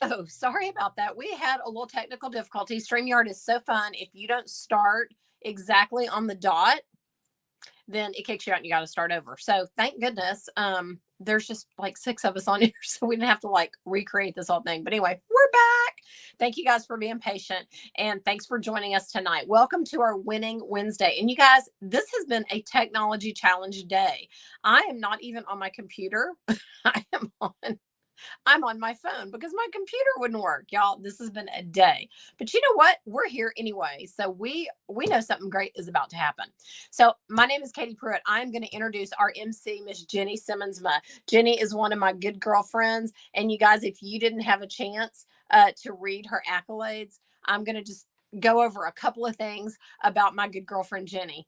Oh, sorry about that. We had a little technical difficulty. StreamYard is so fun. If you don't start exactly on the dot, then it kicks you out and you got to start over. So thank goodness. There's just like six of us on here, so we didn't have to like recreate this whole thing. But anyway, we're back. Thank you guys for being patient and thanks for joining us tonight. Welcome to our Winning Wednesday. And you guys, this has been a technology challenge day. I am not even on my computer. I am on I'm on my phone because my computer wouldn't work. Y'all, this has been a day. But you know what? We're here anyway. So we know something great is about to happen. So my name is Katie Pruitt. I'm going to introduce our MC, Miss Jenny Simmonsma. Jenny is one of my good girlfriends. And you guys, if you didn't have a chance to read her accolades, I'm going to just go over a couple of things about my good girlfriend Jenny.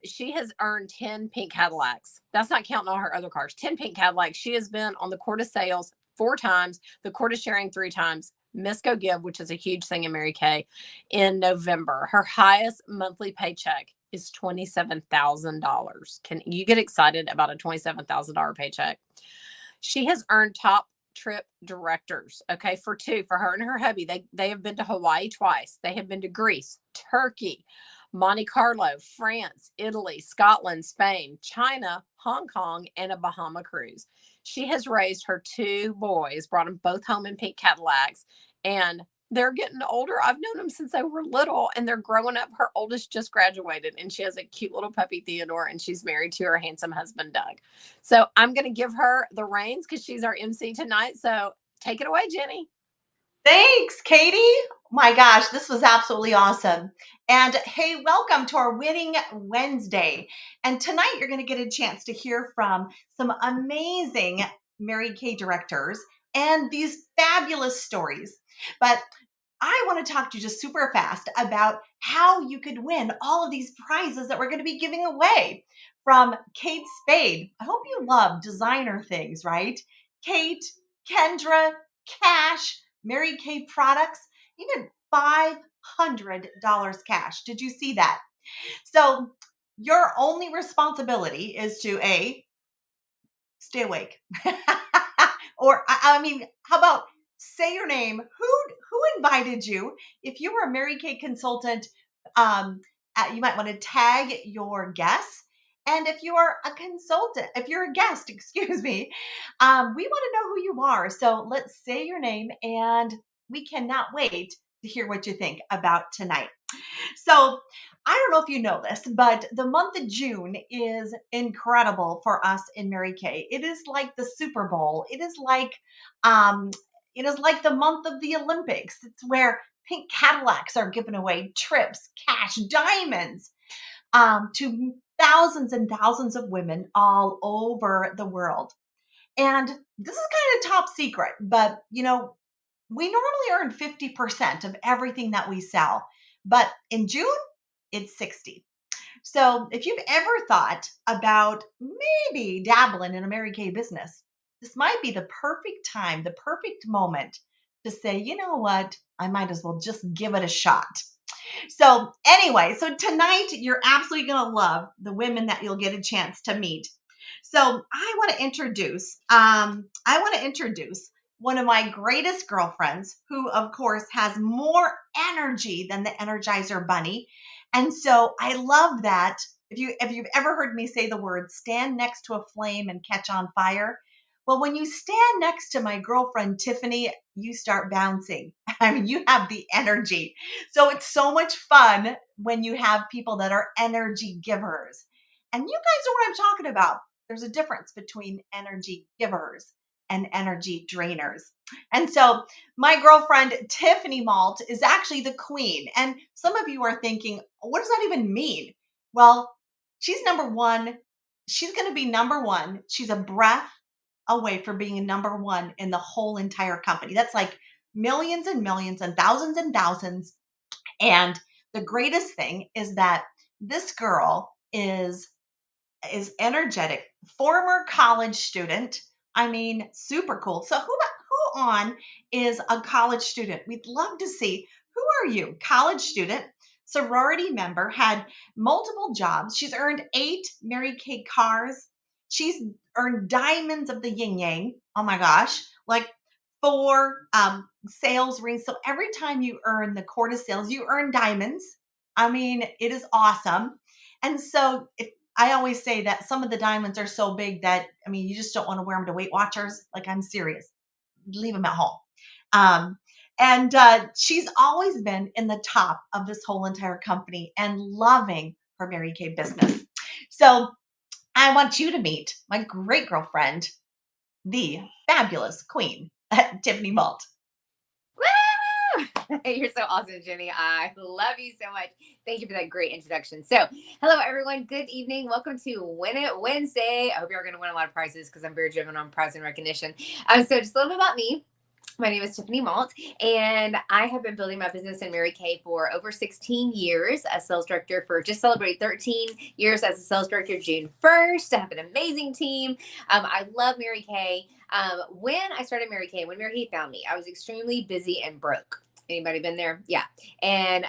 She has earned 10 pink Cadillacs. That's not counting all her other cars. 10 pink Cadillacs. She has been on the Court of Sales 4 times, the Court of Sharing 3 times, Miss Go Give, which is a huge thing in Mary Kay, in November. Her highest monthly paycheck is $27,000. Can you get excited about a $27,000 paycheck? She has earned top trip directors, okay, for her and her hubby. They have been to Hawaii twice. They have been to Greece, Turkey, Monte Carlo, France, Italy, Scotland, Spain, China, Hong Kong, and a Bahama cruise. She has raised her 2 boys, brought them both home in pink Cadillacs, and they're getting older. I've known them since they were little and they're growing up. Her oldest just graduated and she has a cute little puppy, Theodore, and she's married to her handsome husband, Doug. So I'm going to give her the reins because she's our MC tonight. So take it away, Jenny. Thanks, Katie. My gosh, this was absolutely awesome. And hey, welcome to our Winning Wednesday. And tonight you're going to get a chance to hear from some amazing Mary Kay directors and these fabulous stories. But I want to talk to you just super fast about how you could win all of these prizes that we're going to be giving away from Kate Spade. I hope you love designer things, right? Kate, Kendra, Cash, Mary Kay products, even $500 cash. Did you see that? So, your only responsibility is to A, stay awake. Or I mean, how about say your name? Who invited you? If you were a Mary Kay consultant, you might want to tag your guests. And if you are a consultant, if you're a guest, excuse me, we want to know who you are. So let's say your name, and we cannot wait to hear what you think about tonight. So I don't know if you know this, but the month of June is incredible for us in Mary Kay. It is like the Super Bowl. Um, it is like the month of the Olympics. It's where pink Cadillacs are given away, trips, cash, diamonds to thousands and thousands of women all over the world. And this is kind of top secret, but we normally earn 50% of everything that we sell. But in June, it's 60. So if you've ever thought about maybe dabbling in a Mary Kay business, this might be the perfect time, the perfect moment to say, you know what, I might as well just give it a shot. So anyway, so tonight you're absolutely going to love the women that you'll get a chance to meet. So I want to introduce one of my greatest girlfriends, who of course has more energy than the Energizer Bunny. And so I love that. If you've ever heard me say the word stand next to a flame and catch on fire, well, when you stand next to my girlfriend Tiffany, you start bouncing. I mean, you have the energy. So it's so much fun when you have people that are energy givers. And you guys know what I'm talking about. There's a difference between energy givers and energy drainers. And so my girlfriend Tiffany Malt is actually the queen. And some of you are thinking, what does that even mean? Well, she's number one. She's going to be number one. She's a breath away from being number one in the whole entire company. That's like millions and millions and thousands and thousands. And the greatest thing is that this girl is energetic, former college student. I mean, super cool. So who on is a college student? We'd love to see. Who are you? College student, sorority member, had multiple jobs. She's earned 8 Mary Kay cars. She's earned diamonds of the yin yang. Oh my gosh. Like for sales rings. So every time you earn the quarter sales, you earn diamonds. I mean, it is awesome. And so I always say that some of the diamonds are so big that, I mean, you just don't want to wear them to Weight Watchers. Like, I'm serious. Leave them at home. Um, and she's always been in the top of this whole entire company and loving her Mary Kay business. So I want you to meet my great girlfriend, the fabulous queen, Tiffany Malt. Woo! You're so awesome, Jenny. I love you so much. Thank you for that great introduction. So, hello, everyone. Good evening. Welcome to Win It Wednesday. I hope you're going to win a lot of prizes because I'm very driven on prize and recognition. So, just a little bit about me. My name is Tiffany Malt, and I have been building my business in Mary Kay for over 16 years as sales director. For just celebrated 13 years as a sales director June 1st. I have an amazing team. I love Mary Kay. When I started Mary Kay, when Mary Kay found me, I was extremely busy and broke. Anybody been there? Yeah. And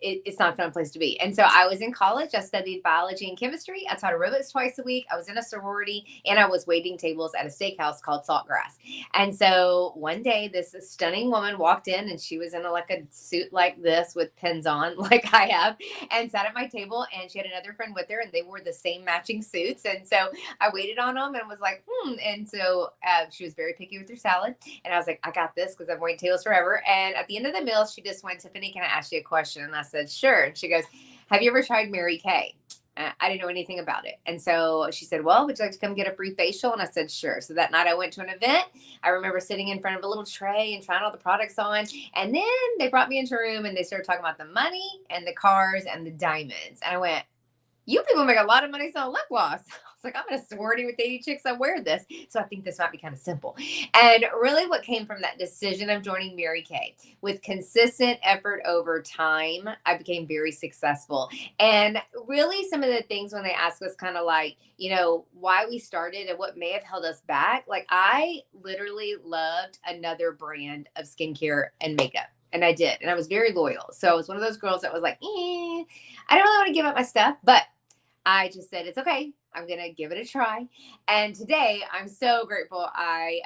it's not a fun place to be. And so I was in college. I studied biology and chemistry. I taught aerobics twice a week. I was in a sorority, and I was waiting tables at a steakhouse called Saltgrass. And so one day, this stunning woman walked in, and she was in like a suit like this with pins on, like I have, and sat at my table. And she had another friend with her, and they wore the same matching suits. And so I waited on them and was like, And so she was very picky with her salad. And I was like, I got this because I've waited tables forever. And at the end of the meal, she just went, Tiffany, can I ask you a question? And I said, sure. And she goes, have you ever tried Mary Kay? I didn't know anything about it. And so she said, well, would you like to come get a free facial? And I said, sure. So that night I went to an event. I remember sitting in front of a little tray and trying all the products on. And then they brought me into a room and they started talking about the money and the cars and the diamonds. And I went, you people make a lot of money selling lip gloss. I was like, I'm in a sorority with 80 chicks. I wear this. So I think this might be kind of simple. And really what came from that decision of joining Mary Kay, with consistent effort over time, I became very successful. And really some of the things when they ask us kind of like, why we started and what may have held us back, like I literally loved another brand of skincare and makeup. And I did. And I was very loyal. So I was one of those girls that was like, I don't really want to give up my stuff, but I just said, it's okay. I'm going to give it a try. And today I'm so grateful. I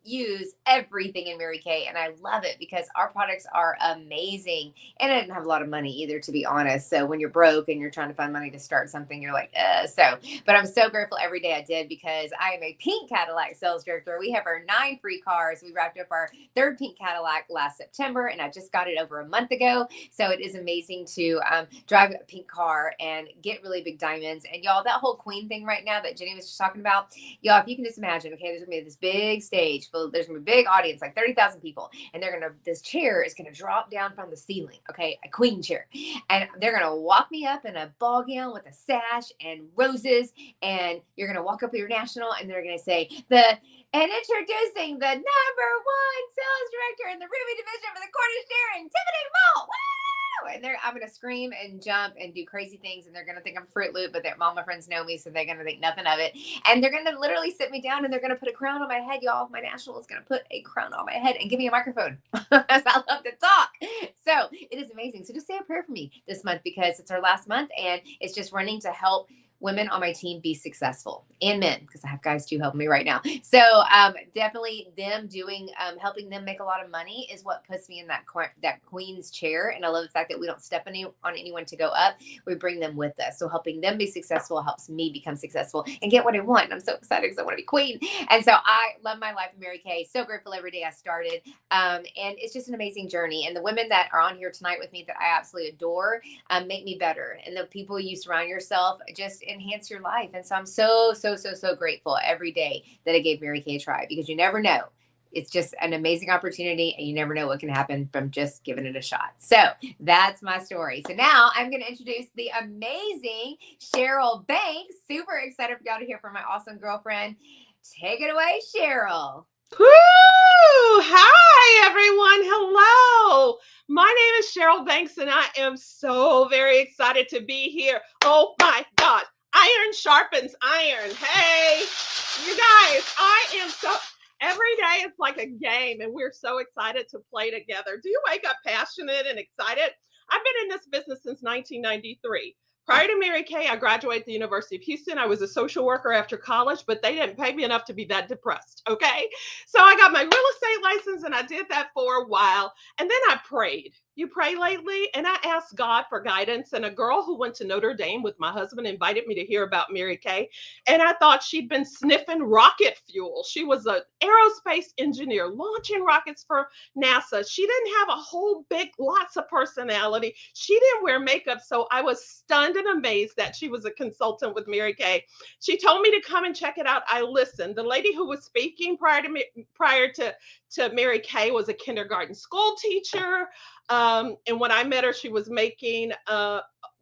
use everything in Mary Kay and I love it because our products are amazing. And I didn't have a lot of money either, to be honest. So when you're broke and you're trying to find money to start something, you're like, but I'm so grateful every day I did because I am a pink Cadillac sales director. We have our 9 free cars. We wrapped up our 3rd pink Cadillac last September and I just got it over a month ago. So it is amazing to drive a pink car and get really big diamonds. And y'all, that whole queen thing right now that Jenny was just talking about, y'all, if you can just imagine, okay, there's gonna be this big stage full, there's gonna be a big audience, like 30,000 people, and this chair is gonna drop down from the ceiling, okay, a queen chair, and they're gonna walk me up in a ball gown with a sash and roses, and you're gonna walk up to your national, and they're gonna say and introducing the #1 sales director in the Ruby division for the Cornish Daring, Tiffany Malt. And I'm going to scream and jump and do crazy things. And they're going to think I'm Fruit Loop, but all my friends know me. So they're going to think nothing of it. And they're going to literally sit me down and they're going to put a crown on my head, y'all. My national is going to put a crown on my head and give me a microphone. I love to talk. So it is amazing. So just say a prayer for me this month because it's our last month and it's just running to help women on my team be successful and men because I have guys too helping me right now. So definitely them doing helping them make a lot of money is what puts me in that queen's chair. And I love the fact that we don't step on anyone to go up. We bring them with us. So helping them be successful helps me become successful and get what I want. And I'm so excited because I want to be queen. And so I love my life in Mary Kay. So grateful every day I started. And it's just an amazing journey. And the women that are on here tonight with me that I absolutely adore make me better. And the people you surround yourself just enhance your life. And so I'm so grateful every day that I gave Mary Kay a try because you never know. It's just an amazing opportunity and you never know what can happen from just giving it a shot. So that's my story. So now I'm going to introduce the amazing Cheryl Banks. Super excited for y'all to hear from my awesome girlfriend. Take it away, Cheryl. Woo! Hi, everyone. Hello. My name is Cheryl Banks, and I am so very excited to be here. Oh, my God. Iron sharpens iron. Hey, you guys, every day it's like a game, and we're so excited to play together. Do you wake up passionate and excited? I've been in this business since 1993. Prior to Mary Kay, I graduated the University of Houston. I was a social worker after college, but they didn't pay me enough to be that depressed. Okay. So I got my real estate license and I did that for a while. And then I prayed. You pray lately? And I asked God for guidance. And a girl who went to Notre Dame with my husband invited me to hear about Mary Kay. And I thought she'd been sniffing rocket fuel. She was an aerospace engineer launching rockets for NASA. She didn't have a whole big, lots of personality. She didn't wear makeup. So I was stunned and amazed that she was a consultant with Mary Kay. She told me to come and check it out. I listened. The lady who was speaking prior to Mary Kay was a kindergarten school teacher. And when I met her, she was making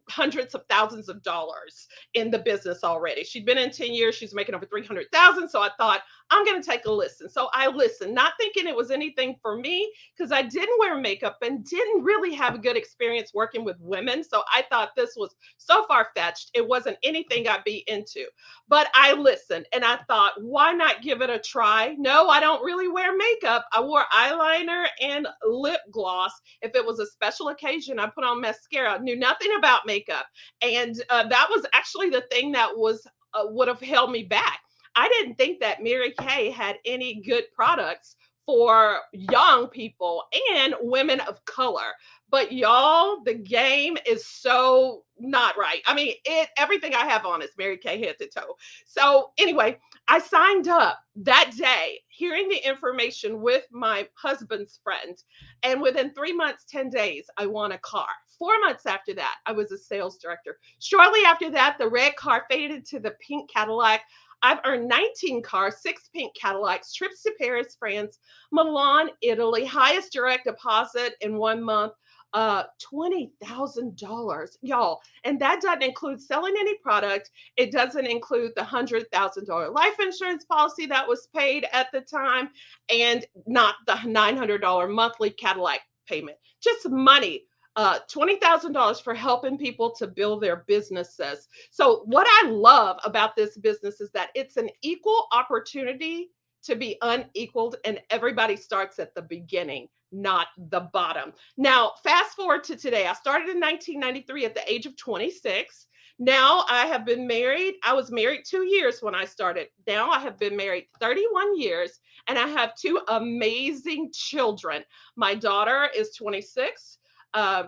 hundreds of thousands of dollars in the business already. She'd been in 10 years. She's making over 300,000. So I thought, I'm going to take a listen. So I listened, not thinking it was anything for me because I didn't wear makeup and didn't really have a good experience working with women. So I thought this was so far-fetched. It wasn't anything I'd be into, but I listened and I thought, why not give it a try? No, I don't really wear makeup. I wore eyeliner and lip gloss. If it was a special occasion, I put on mascara. Knew nothing about makeup. And that was actually the thing that would have held me back. I didn't think that Mary Kay had any good products for young people and women of color. But y'all, the game is so not right. I mean, everything I have on is Mary Kay head to toe. So anyway, I signed up that day, hearing the information with my husband's friend. And within 3 months, 10 days, I won a car. 4 months after that, I was a sales director. Shortly after that, the red car faded to the pink Cadillac. I've earned 19 cars, 6 pink Cadillacs, trips to Paris, France, Milan, Italy, highest direct deposit in 1 month, $20,000, y'all. And that doesn't include selling any product. It doesn't include the $100,000 life insurance policy that was paid at the time, and not the $900 monthly Cadillac payment. Just money. $20,000 for helping people to build their businesses. So what I love about this business is that it's an equal opportunity to be unequaled, and everybody starts at the beginning, not the bottom. Now, fast forward to today. I started in 1993 at the age of 26. Now I have been married. I was married 2 years when I started. Now I have been married 31 years, and I have 2 amazing children. My daughter is 26.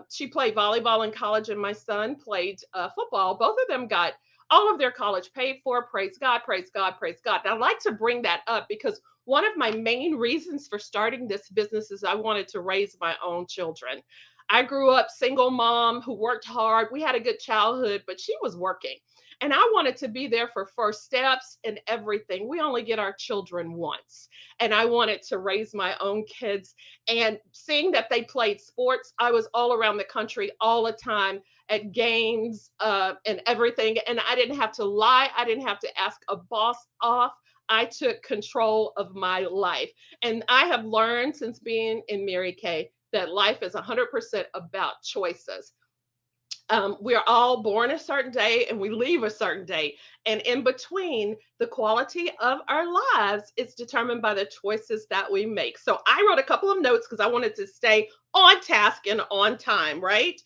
She played volleyball in college, and my son played football. Both of them got all of their college paid for. Praise God, praise God, praise God. And I like to bring that up because one of my main reasons for starting this business is I wanted to raise my own children. I grew up single mom who worked hard. We had a good childhood, but she was working. And I wanted to be there for first steps and everything. We only get our children once. And I wanted to raise my own kids. And seeing that they played sports, I was all around the country all the time at games and everything. And I didn't have to lie. I didn't have to ask a boss off. I took control of my life. And I have learned since being in Mary Kay that life is 100% about choices. We are all born a certain day and we leave a certain day. And in between, the quality of our lives is determined by the choices that we make. So I wrote a couple of notes because I wanted to stay on task and on time, right?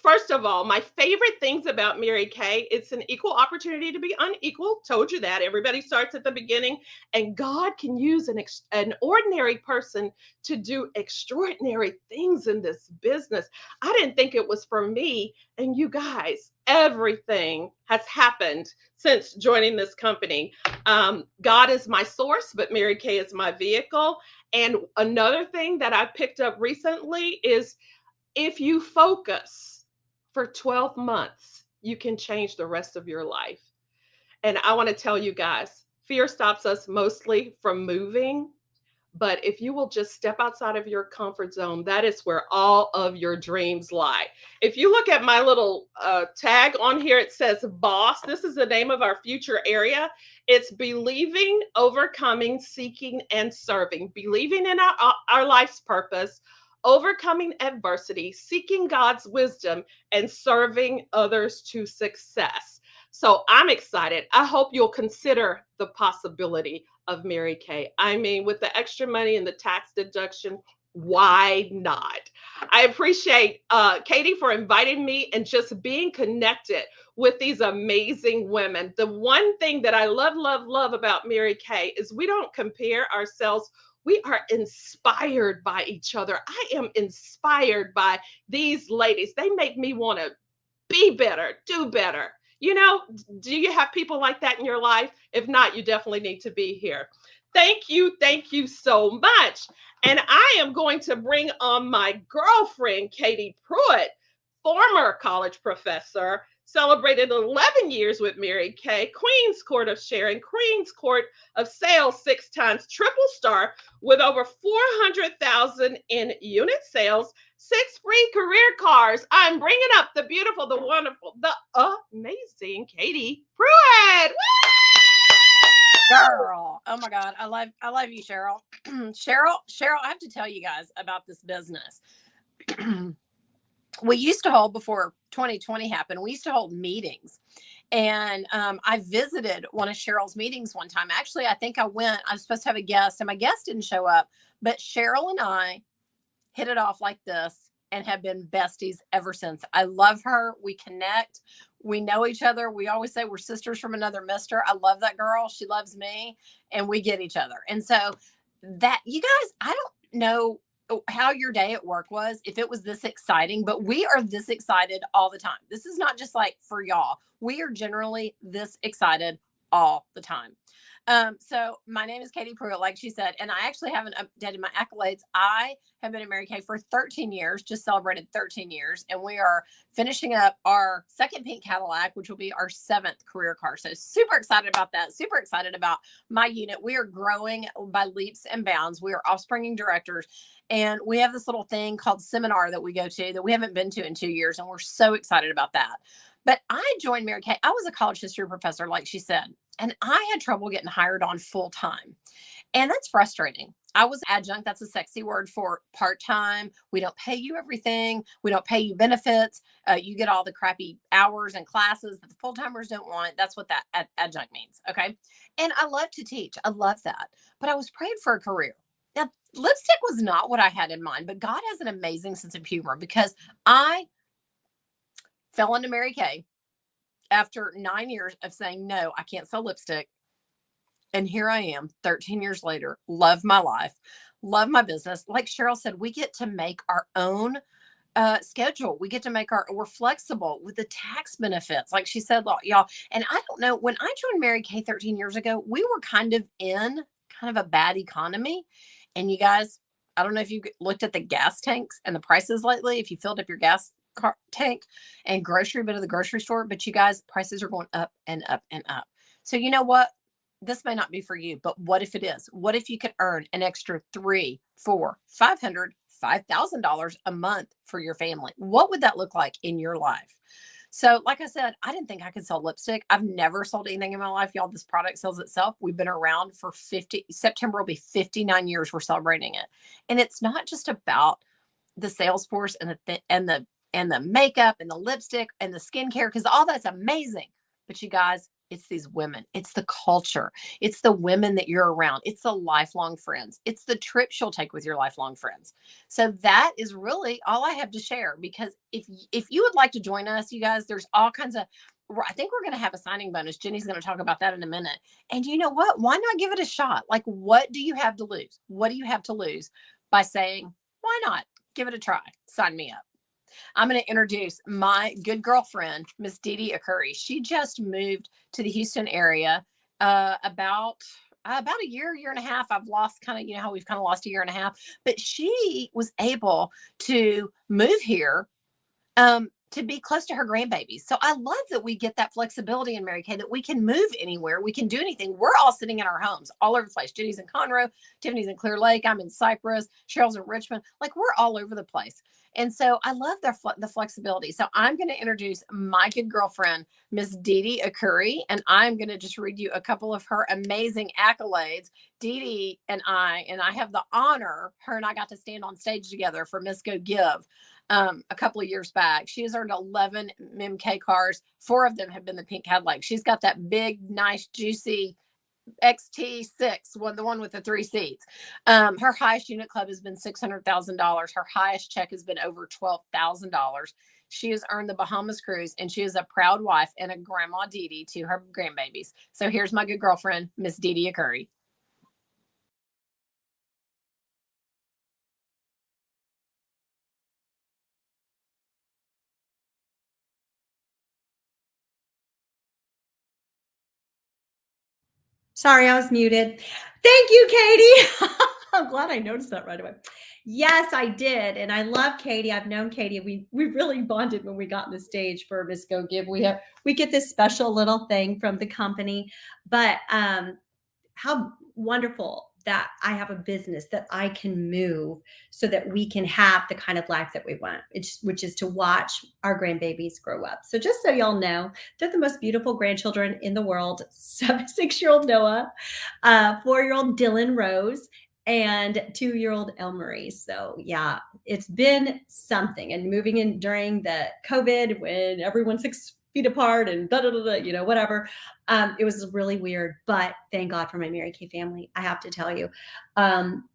First of all, my favorite things about Mary Kay, it's an equal opportunity to be unequal. Told you that. Everybody starts at the beginning, and God can use an ordinary person to do extraordinary things in this business. I didn't think it was for me. And you guys, everything has happened since joining this company. God is my source, but Mary Kay is my vehicle. And another thing that I picked up recently is if you focus for 12 months, you can change the rest of your life. And I want to tell you guys, fear stops us mostly from moving. But if you will just step outside of your comfort zone, that is where all of your dreams lie. If you look at my little tag on here, it says BOSS. This is the name of our future area. It's believing, overcoming, seeking, and serving. Believing in our life's purpose, overcoming adversity, seeking God's wisdom, and serving others to success. So I'm excited. I hope you'll consider the possibility of Mary Kay. I mean, with the extra money and the tax deduction, why not? I appreciate Katie for inviting me and just being connected with these amazing women. The one thing that I love about Mary Kay is we don't compare ourselves. We are inspired by each other. I am inspired by these ladies. They make me want to be better, do better. You know, do you have people like that in your life? If not, you definitely need to be here. Thank you so much. And I am going to bring on my girlfriend, Katie Pruitt, former college professor, celebrated 11 years with Mary Kay, Queen's Court of Sharing, Queen's Court of Sales, 6 times triple star with over 400,000 in unit sales, 6 free career cars. I'm bringing up the beautiful, the wonderful, the amazing Katie Pruitt. Girl, oh my God, I love you, Cheryl. Cheryl, I have to tell you guys about this business. We used to hold, before 2020 happened, we used to hold meetings. And I visited one of Cheryl's meetings one time. Actually, I think I was supposed to have a guest, and my guest didn't show up. But Cheryl and I hit it off like this and have been besties ever since. I love her. We connect. We know each other. We always say we're sisters from another mister. I love that girl. She loves me, and we get each other. And so that, you guys, I don't know how your day at work was, if it was this exciting, but we are this excited all the time. This is not just like for y'all. We are generally this excited all the time. So my name is Katie Pruitt, like she said, and I actually haven't updated my accolades. I have been at Mary Kay for 13 years, just celebrated 13 years, and we are finishing up our second pink Cadillac, which will be our 7th career car. So super excited about that. Super excited about my unit. We are growing by leaps and bounds. We are offspringing directors, and we have this little thing called seminar that we go to that we haven't been to in 2 years, and we're so excited about that. But I joined Mary Kay. I was a college history professor, like she said, and I had trouble getting hired on full time. And that's frustrating. I was adjunct. That's a sexy word for part-time. We don't pay you everything. We don't pay you benefits. You get all the crappy hours and classes that the full-timers don't want. That's what that adjunct means. Okay. And I love to teach. I love that. But I was praying for a career. Now, lipstick was not what I had in mind, but God has an amazing sense of humor, because I fell into Mary Kay after 9 years of saying, no, I can't sell lipstick. And here I am 13 years later, love my life, love my business. Like Cheryl said, we get to make our own schedule. We get to make we're flexible with the tax benefits. Like she said, y'all. And I don't know, when I joined Mary Kay 13 years ago, we were kind of a bad economy. And you guys, I don't know if you looked at the gas tanks and the prices lately, if you filled up your gas tank and bit of the grocery store, but you guys, prices are going up and up and up. So you know what? This may not be for you, but what if it is? What if you could earn an extra $300, $400, $500, $5,000 a month for your family? What would that look like in your life? So like I said, I didn't think I could sell lipstick. I've never sold anything in my life. Y'all, this product sells itself. We've been around for September will be 59 years. We're celebrating it. And it's not just about the sales force and the makeup and the lipstick and the skincare, because all that's amazing. But you guys, it's these women. It's the culture. It's the women that you're around. It's the lifelong friends. It's the trips you'll take with your lifelong friends. So that is really all I have to share, because if you would like to join us, you guys, there's all kinds of, I think we're going to have a signing bonus. Jenny's going to talk about that in a minute. And you know what? Why not give it a shot? Like, what do you have to lose? What do you have to lose by saying, why not? Give it a try. Sign me up. I'm going to introduce my good girlfriend, Miss Dee Dee Akuri. She just moved to the Houston area about a year and a half. I've lost kind of, you know how we've kind of lost a year and a half, but she was able to move here to be close to her grandbabies. So I love that we get that flexibility in Mary Kay, that we can move anywhere. We can do anything. We're all sitting in our homes all over the place. Jenny's in Conroe, Tiffany's in Clear Lake. I'm in Cypress, Cheryl's in Richmond. Like, we're all over the place. And so I love the flexibility. So I'm going to introduce my good girlfriend, Miss Dee Dee Akuri, and I'm going to just read you a couple of her amazing accolades. Dee Dee and I have the honor, her and I got to stand on stage together for Miss Go Give a couple of years back. She has earned 11 MK cars. 4 of them have been the pink Cadillac. She's got that big, nice, juicy XT6, the one with the 3 seats. Her highest unit club has been $600,000. Her highest check has been over $12,000. She has earned the Bahamas cruise, and she is a proud wife and a grandma Dee Dee to her grandbabies. So here's my good girlfriend, Miss Dee Dee Curry. Sorry, I was muted. Thank you, Katie. I'm glad I noticed that right away. Yes, I did. And I love Katie. I've known Katie. We really bonded when we got on the stage for Miss Go Give. We get this special little thing from the company. But how wonderful that I have a business that I can move so that we can have the kind of life that we want, which is to watch our grandbabies grow up. So just so y'all know, they're the most beautiful grandchildren in the world. 6-year-old Noah, 4-year-old Dylan Rose, and 2-year-old Elmarie. So yeah, it's been something. And moving in during the COVID when everyone's 6 feet apart and whatever. It was really weird, but thank God for my Mary Kay family, I have to tell you.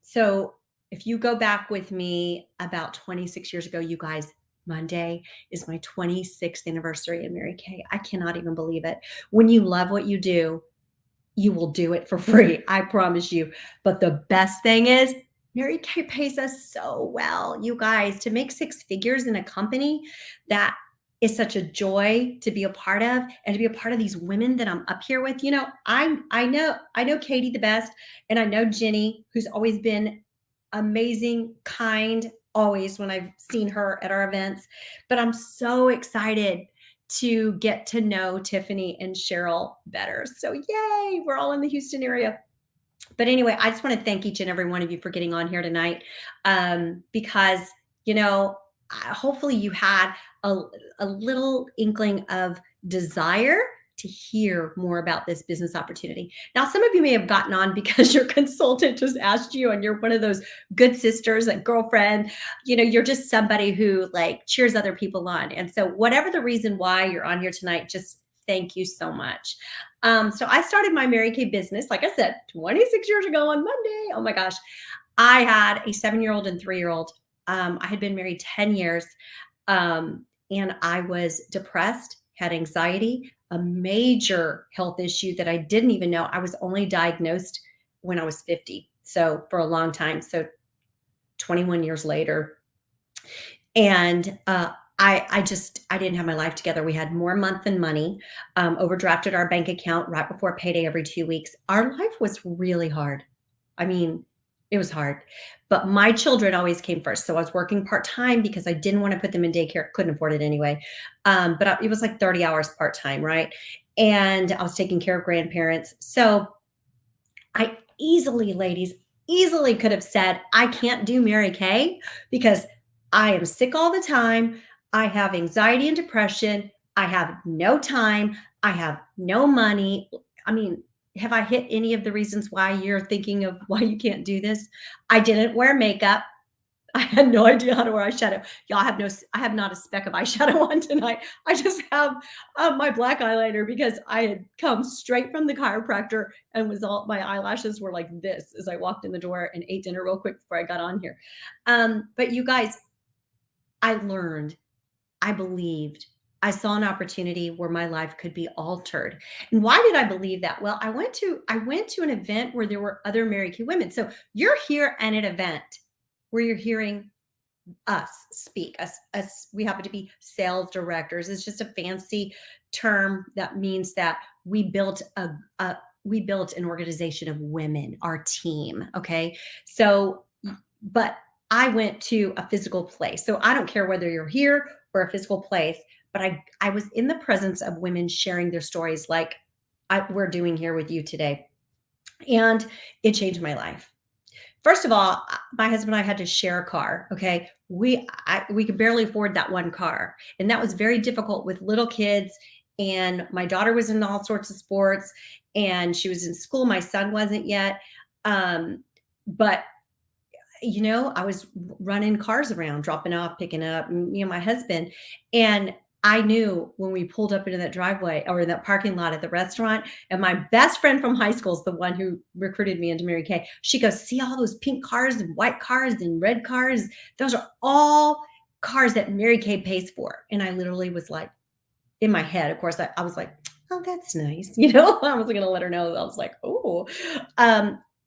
So if you go back with me about 26 years ago, you guys, Monday is my 26th anniversary in Mary Kay. I cannot even believe it. When you love what you do, you will do it for free. I promise you. But the best thing is Mary Kay pays us so well, you guys, to make 6 figures in a company that is such a joy to be a part of, and to be a part of these women that I'm up here with. You know, I know Katie the best, and I know Jenny, who's always been amazing, kind, always when I've seen her at our events. But I'm so excited to get to know Tiffany and Cheryl better. So yay, we're all in the Houston area. But anyway, I just want to thank each and every one of you for getting on here tonight, because, hopefully you had a little inkling of desire to hear more about this business opportunity. Now, some of you may have gotten on because your consultant just asked you, and you're one of those good sisters, like girlfriend, you're just somebody who like cheers other people on. And so whatever the reason why you're on here tonight, just thank you so much. So I started my Mary Kay business, like I said, 26 years ago on Monday. Oh my gosh. I had a 7-year-old and 3-year-old. I had been married 10 years. And I was depressed, had anxiety, a major health issue that I didn't even know. I was only diagnosed when I was 50. So for a long time. So 21 years later. And I didn't have my life together. We had more month than money, overdrafted our bank account right before payday every 2 weeks. Our life was really hard. I mean, it was hard, but my children always came first. So I was working part-time because I didn't want to put them in daycare. Couldn't afford it anyway. But it was like 30 hours part-time, right? And I was taking care of grandparents. So I ladies, easily could have said, I can't do Mary Kay because I am sick all the time. I have anxiety and depression. I have no time. I have no money. I mean, have I hit any of the reasons why you're thinking of why you can't do this? I didn't wear makeup. I had no idea how to wear eyeshadow. Y'all I have not a speck of eyeshadow on tonight. I just have my black eyeliner because I had come straight from the chiropractor and my eyelashes were like this as I walked in the door and ate dinner real quick before I got on here. But you guys, I learned, I believed, I saw an opportunity where my life could be altered. And why did I believe that? Well, I went to an event where there were other Mary Kay women. So you're here at an event where you're hearing us speak. Us, we happen to be sales directors. It's just a fancy term that means that we built an organization of women, our team. Okay. So, but I went to a physical place. So I don't care whether you're here or a physical place, but I was in the presence of women sharing their stories like we're doing here with you today. And it changed my life. First of all, my husband and I had to share a car. Okay. We could barely afford that one car. And that was very difficult with little kids. And my daughter was in all sorts of sports and she was in school. My son wasn't yet. But I was running cars around, dropping off, picking up, my husband. And I knew when we pulled up into that driveway or in that parking lot at the restaurant, and my best friend from high school is the one who recruited me into Mary Kay. She goes, see all those pink cars and white cars and red cars? Those are all cars that Mary Kay pays for. And I literally was like, in my head, of course, I was like, oh, that's nice. You know, I was going to let her know. I was like, oh,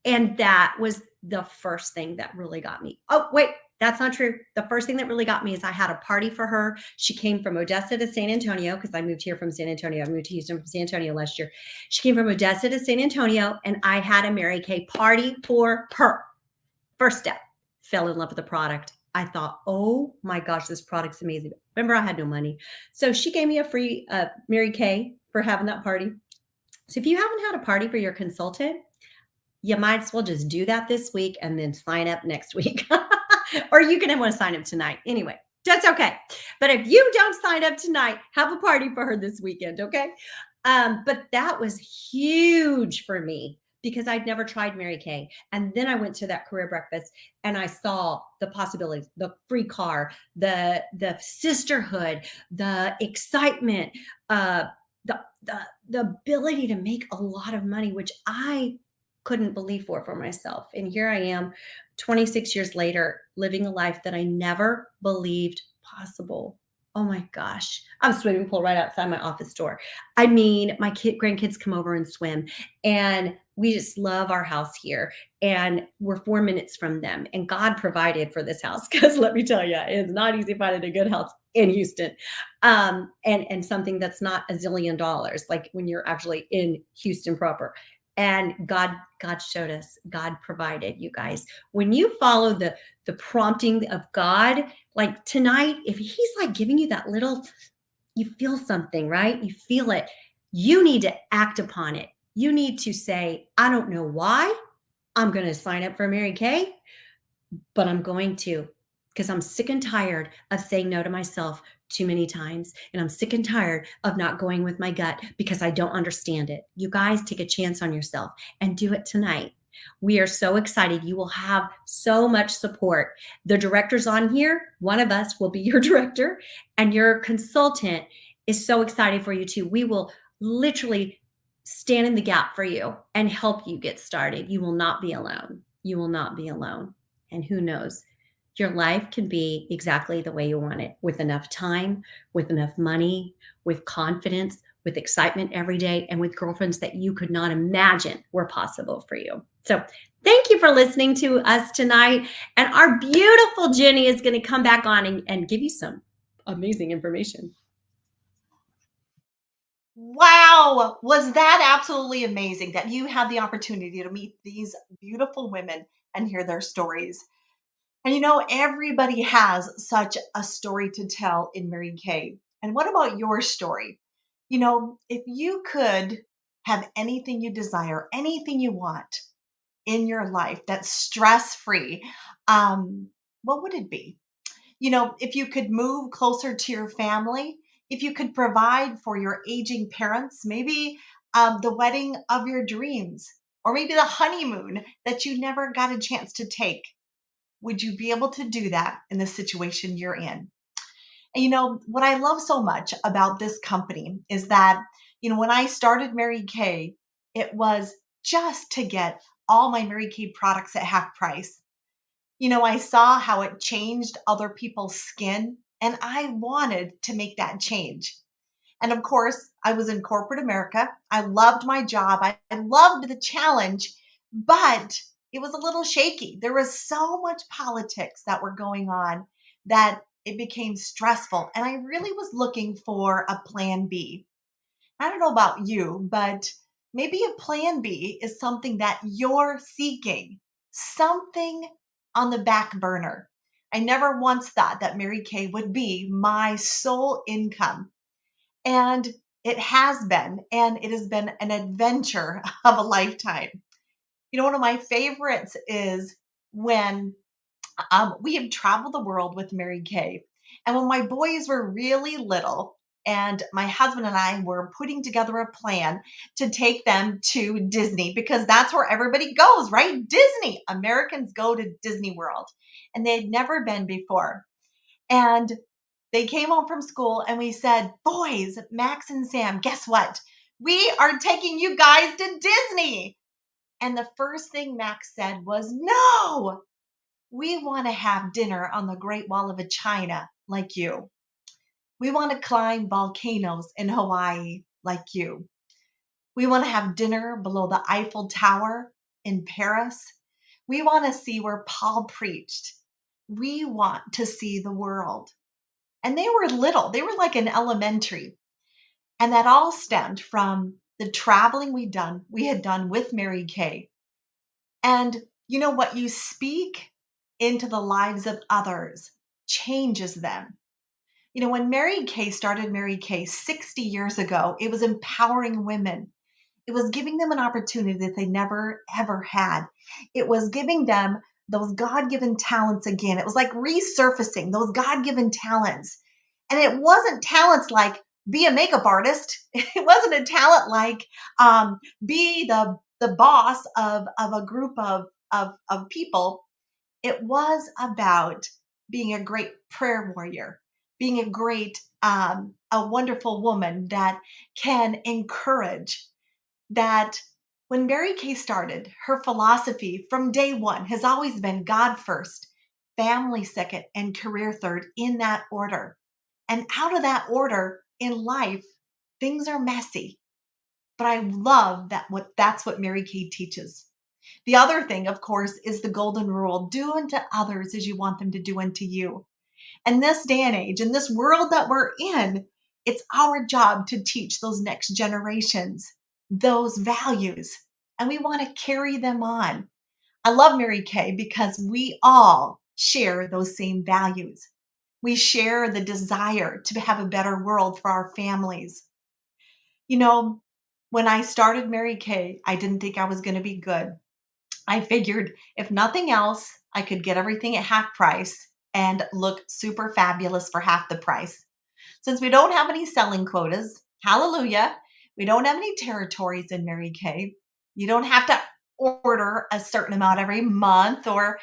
and that was the first thing that really got me. Oh, wait, that's not true. The first thing that really got me is I had a party for her. She came from Odessa to San Antonio because I moved here from San Antonio. I moved to Houston from San Antonio last year. She came from Odessa to San Antonio, and I had a Mary Kay party for her. First step, fell in love with the product. I thought, oh my gosh, this product's amazing. Remember, I had no money. So she gave me a free Mary Kay for having that party. So if you haven't had a party for your consultant, you might as well just do that this week and then sign up next week. Or you can want to sign up tonight. Anyway, that's okay. But if you don't sign up tonight, have a party for her this weekend, okay? But that was huge for me because I'd never tried Mary Kay. And then I went to that career breakfast and I saw the possibilities, the free car, the sisterhood, the excitement, the ability to make a lot of money, which I couldn't believe for myself. And here I am 26 years later, living a life that I never believed possible. Oh my gosh. I'm swimming pool right outside my office door. I mean, my grandkids come over and swim, and we just love our house here. And we're 4 minutes from them. And God provided for this house because let me tell you, it's not easy finding a good house in Houston. And something that's not a zillion dollars, like when you're actually in Houston proper. And God showed us, God provided, you guys. When you follow the prompting of God, like tonight, if he's like giving you that little, you feel something, right? You feel it. You need to act upon it. You need to say, I don't know why I'm going to sign up for Mary Kay, but I'm going to, because I'm sick and tired of saying no to myself too many times. And I'm sick and tired of not going with my gut because I don't understand it. You guys take a chance on yourself and do it tonight. We are so excited. You will have so much support. The directors on here, one of us will be your director, and your consultant is so excited for you too. We will literally stand in the gap for you and help you get started. You will not be alone. You will not be alone. And who knows? Your life can be exactly the way you want it, with enough time, with enough money, with confidence, with excitement every day, and with girlfriends that you could not imagine were possible for you. So thank you for listening to us tonight. And our beautiful Jenny is going to come back on and give you some amazing information. Wow, was that absolutely amazing that you had the opportunity to meet these beautiful women and hear their stories. And you know, everybody has such a story to tell in Mary Kay. And what about your story? You know, if you could have anything you desire, anything you want in your life that's stress free, what would it be? You know, if you could move closer to your family, if you could provide for your aging parents, maybe the wedding of your dreams, or maybe the honeymoon that you never got a chance to take, would you be able to do that in the situation you're in? And you know, what I love so much about this company is that, you know, when I started Mary Kay, it was just to get all my Mary Kay products at half price. You know, I saw how it changed other people's skin, and I wanted to make that change. And of course, I was in corporate America. I loved my job. I loved the challenge, but it was a little shaky. There was so much politics that were going on that it became stressful. And I really was looking for a plan B. I don't know about you, but maybe a plan B is something that you're seeking, something on the back burner. I never once thought that Mary Kay would be my sole income. And it has been, and it has been an adventure of a lifetime. You know, one of my favorites is when we have traveled the world with Mary Kay. And when my boys were really little, and my husband and I were putting together a plan to take them to Disney because that's where everybody goes, right? Disney. Americans go to Disney World, and they had never been before. And They came home from school and we said, boys, Max and Sam, guess what? We are taking you guys to Disney. And the first thing Max said was, no, we want to have dinner on the Great Wall of China like you. We want to climb volcanoes in Hawaii like you. We want to have dinner below the Eiffel Tower in Paris. We want to see where Paul preached. We want to see the world. And they were little, they were like in elementary. And that all stemmed from the traveling we had done with Mary Kay. And you know what you speak into the lives of others changes them. You know, when Mary Kay started Mary Kay 60 years ago, it was empowering women. It was giving them an opportunity that they never, ever had. It was giving them those God-given talents again. It was like resurfacing those God-given talents. And it wasn't talents like be a makeup artist. It wasn't a talent like be the boss of a group of people. It was about being a great prayer warrior, being a wonderful woman that can encourage. That when Mary Kay started, her philosophy from day one has always been God first, family second, and career third in that order. And out of that order in life, things are messy. But I love that's what Mary Kay teaches. The other thing, of course, is the golden rule: do unto others as you want them to do unto you. And this day and age, in this world that we're in, it's our job to teach those next generations those values. And we want to carry them on. I love Mary Kay because we all share those same values. We share the desire to have a better world for our families. You know, when I started Mary Kay, I didn't think I was going to be good. I figured if nothing else, I could get everything at half price and look super fabulous for half the price. Since we don't have any selling quotas, hallelujah, we don't have any territories in Mary Kay. You don't have to order a certain amount every month, or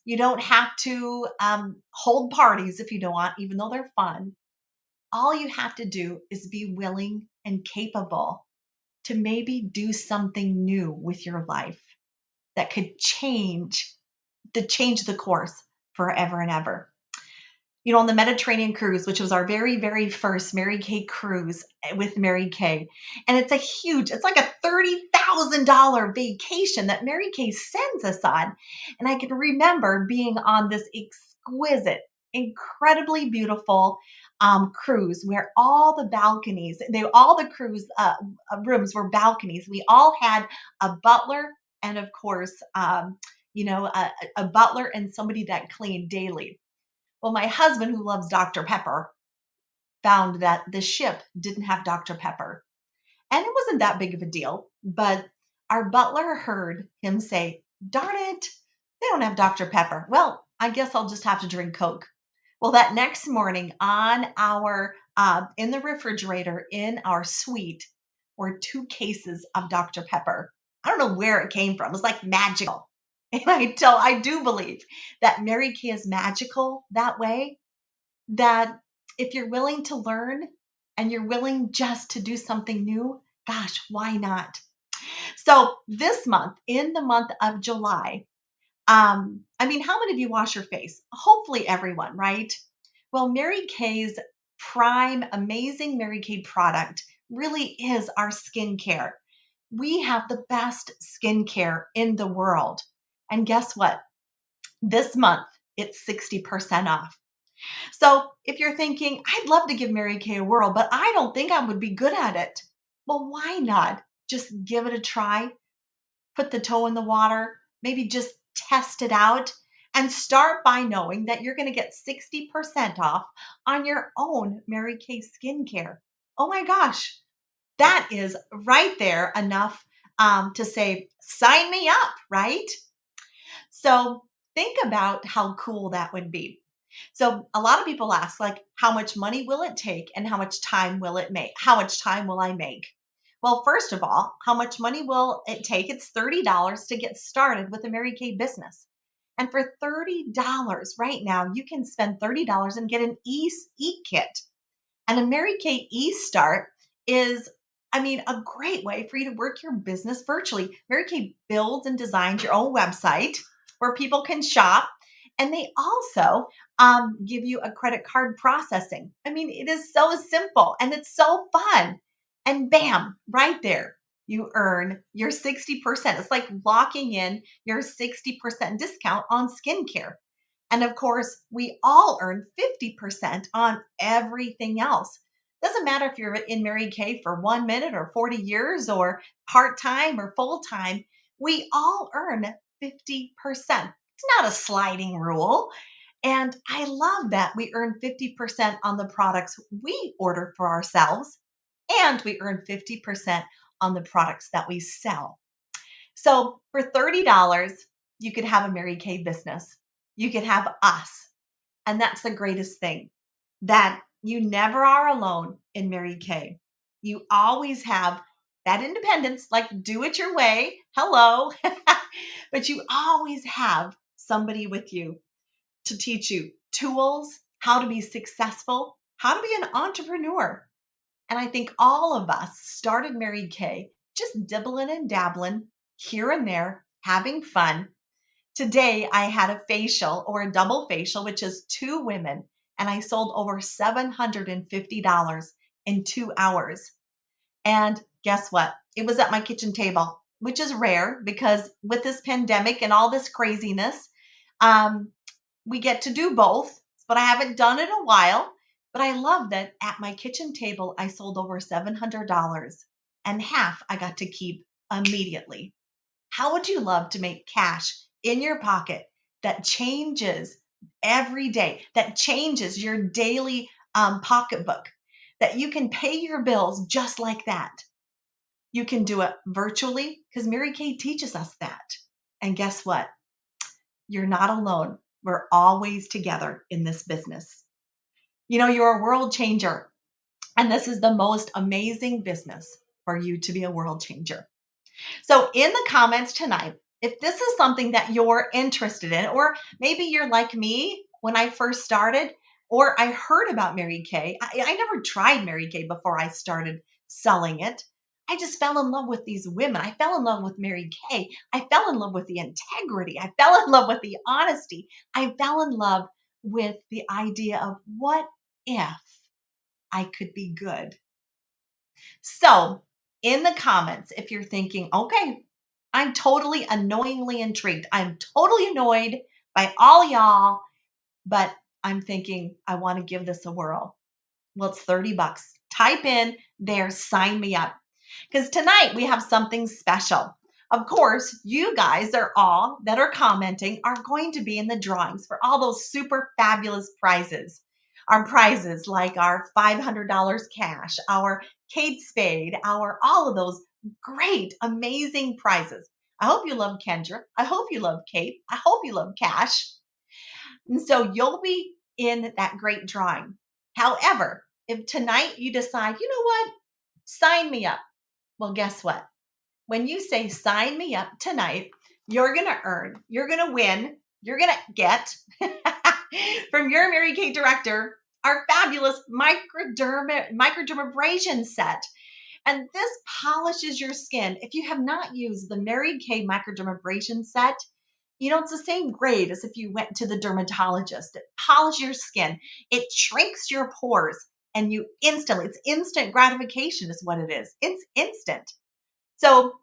you don't have to hold parties if you don't want, even though they're fun. All you have to do is be willing and capable to maybe do something new with your life that could change the course forever and ever. You know, on the Mediterranean cruise, which was our very, very first Mary Kay cruise with Mary Kay. And it's it's like a $30,000 vacation that Mary Kay sends us on. And I can remember being on this exquisite, incredibly beautiful cruise where all the balconies, all the cruise rooms were balconies. We all had a butler and, of course, a butler and somebody that cleaned daily. Well, my husband, who loves Dr. Pepper, found that the ship didn't have Dr. Pepper. And it wasn't that big of a deal, but our butler heard him say, darn it, they don't have Dr. Pepper. Well, I guess I'll just have to drink Coke. Well, that next morning on in the refrigerator in our suite were 2 cases of Dr. Pepper. I don't know where it came from. It was like magical. And I do believe that Mary Kay is magical that way, that if you're willing to learn and you're willing just to do something new, gosh, why not? So this month, in the month of July, how many of you wash your face? Hopefully everyone, right? Well, Mary Kay's prime, amazing Mary Kay product really is our skincare. We have the best skincare in the world. And guess what? This month, it's 60% off. So if you're thinking, I'd love to give Mary Kay a whirl, but I don't think I would be good at it. Well, why not? Just give it a try. Put the toe in the water. Maybe just test it out and start by knowing that you're going to get 60% off on your own Mary Kay skincare. Oh my gosh, that is right there enough to say, sign me up, right? So think about how cool that would be. So a lot of people ask, like, how much money will it take and how much time will it make? How much time will I make? Well, first of all, how much money will it take? It's $30 to get started with a Mary Kay business. And for $30 right now, you can spend $30 and get an e-kit. And a Mary Kay e-start is, a great way for you to work your business virtually. Mary Kay builds and designs your own website where people can shop. And they also give you a credit card processing. It is so simple and it's so fun. And bam, right there, you earn your 60%. It's like locking in your 60% discount on skincare. And of course, we all earn 50% on everything else. Doesn't matter if you're in Mary Kay for 1 minute or 40 years or part-time or full-time, we all earn 50%. It's not a sliding rule. And I love that we earn 50% on the products we order for ourselves, and we earn 50% on the products that we sell. So for $30, you could have a Mary Kay business. You could have us. And that's the greatest thing, that you never are alone in Mary Kay. You always have that independence, like do it your way. Hello. But you always have somebody with you to teach you tools, how to be successful, how to be an entrepreneur. And I think all of us started Mary Kay just dibbling and dabbling here and there, having fun. Today, I had a facial or a double facial, which is 2 women, and I sold over $750 in 2 hours. And guess what? It was at my kitchen table, which is rare because with this pandemic and all this craziness, we get to do both, but I haven't done it in a while. But I love that at my kitchen table, I sold over $700 and half I got to keep immediately. How would you love to make cash in your pocket that changes every day, that changes your daily pocketbook, that you can pay your bills just like that? You can do it virtually because Mary Kay teaches us that. And guess what? You're not alone. We're always together in this business. You're a world changer. And this is the most amazing business for you to be a world changer. So in the comments tonight, if this is something that you're interested in, or maybe you're like me when I first started, or I heard about Mary Kay. I never tried Mary Kay before I started selling it. I just fell in love with these women. I fell in love with Mary Kay. I fell in love with the integrity. I fell in love with the honesty. I fell in love with the idea of what if I could be good. So in the comments, if you're thinking, okay, I'm totally annoyingly intrigued. I'm totally annoyed by all y'all, but I'm thinking I want to give this a whirl. Well, it's $30. Type in there, sign me up. Because tonight we have something special. Of course, you guys are all that are commenting are going to be in the drawings for all those super fabulous prizes. Our prizes like our $500 cash, our Kate Spade, all of those great, amazing prizes. I hope you love Kendra. I hope you love Kate. I hope you love cash. And so you'll be in that great drawing. However, if tonight you decide, you know what, sign me up. Well, guess what? When you say sign me up tonight, you're going to earn, you're going to win, you're going to get from your Mary Kay director our fabulous microdermabrasion set. And this polishes your skin. If you have not used the Mary Kay microdermabrasion set, it's the same grade as if you went to the dermatologist. It polishes your skin. It shrinks your pores, and it's instant gratification is what it is. It's instant. So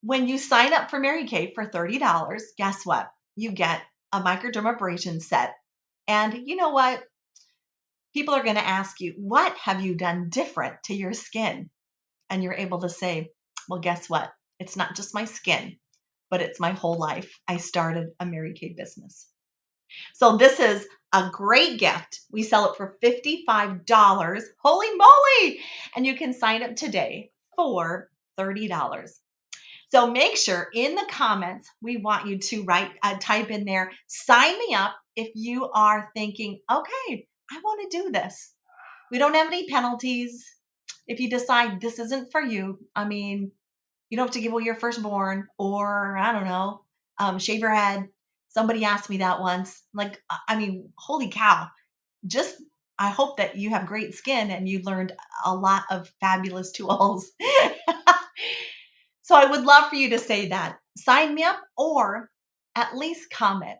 when you sign up for Mary Kay for $30, guess what? You get a microdermabrasion set. And you know what? People are going to ask you, what have you done different to your skin? And you're able to say, well, guess what? It's not just my skin, but it's my whole life. I started a Mary Kay business. So this is a great gift. We sell it for $55. Holy moly! And you can sign up today for $30. So make sure in the comments, we want you to type in there, sign me up if you are thinking, okay, I want to do this. We don't have any penalties. If you decide this isn't for you, you don't have to give away your firstborn or, I don't know, shave your head. Somebody asked me that once. Like, I mean, holy cow. Just, I hope that you have great skin and you learned a lot of fabulous tools. So I would love for you to say that. Sign me up or at least comment.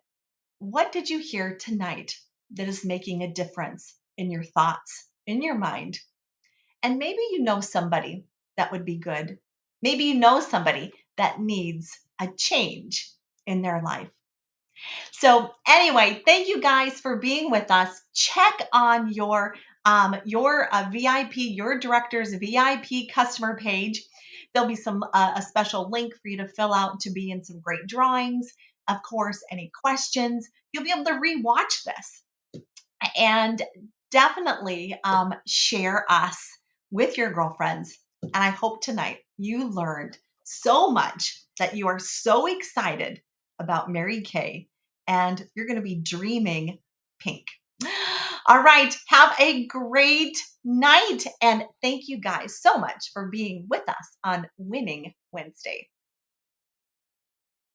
What did you hear tonight that is making a difference in your thoughts, in your mind? And maybe you know somebody that would be good. Maybe you know somebody that needs a change in their life. So anyway, thank you guys for being with us. Check on your VIP, your director's VIP customer page. There'll be some a special link for you to fill out to be in some great drawings. Of course, any questions, you'll be able to rewatch this and definitely share us with your girlfriends. And I hope tonight you learned so much that you are so excited about Mary Kay and you're going to be dreaming pink. All right. Have a great night. And thank you guys so much for being with us on Winning Wednesday.